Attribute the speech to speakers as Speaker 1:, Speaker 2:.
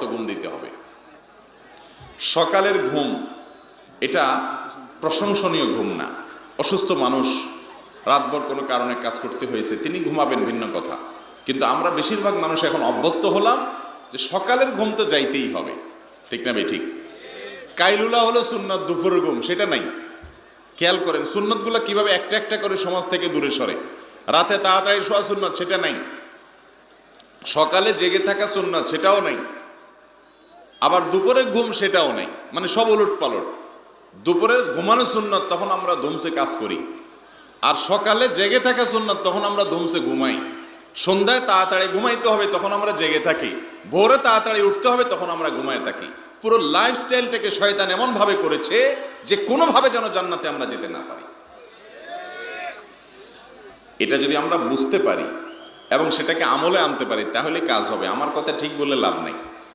Speaker 1: মতো ঘুম দিতে হবে। সকালের ঘুম এটা প্রশংসনীয় ঘুম না। অসুস্থ মানুষ, রাতভর কোনো কারণে কাজ করতে হয়েছে, তিনি ঘুমাবেন ভিন্ন কথা, কিন্তু আমরা বেশিরভাগ মানুষ এখন অভ্যস্ত হলাম যে সকালের ঘুম তো যাইতেই হবে, ঠিক না বেঠিক? কাইলুলা হলো সুন্নত, দুপুরের ঘুম সেটা নাই। খেয়াল করেন সুন্নতগুলো কিভাবে একটা একটা করে সমাজ থেকে দূরে সরে। রাতে তাড়াতাড়ি শোয়া সুন্নত, সেটা নাই। সকালে জেগে থাকা সুন্নত, সেটাও নাই। আবার দুপুরে ঘুম, সেটাও নাই। মানে সব উলট পালট। দুপুরে ঘুমানো সুন্নত, তখন আমরা ধুমসে কাজ করি। আর সকালে জেগে থাকা সুন্নত, তখন আমরা ধুমসে ঘুমাই। সন্ধ্যায় তাড়াতাড়ি ঘুমাইতে হবে, তখন আমরা জেগে থাকি। ভোরে তাড়াতাড়ি উঠতে হবে, তখন আমরা ঘুমায় থাকি। পুরো লাইফস্টাইলটাকে শয়তান এমন ভাবে করেছে যে কোনোভাবে যেন জান্নাতে আমরা যেতে না পারি। এটা যদি আমরা বুঝতে পারি এবং সেটাকে আমলে আনতে পারি, তাহলে কাজ হবে। আমার কথা ঠিক বলে লাভ নাই।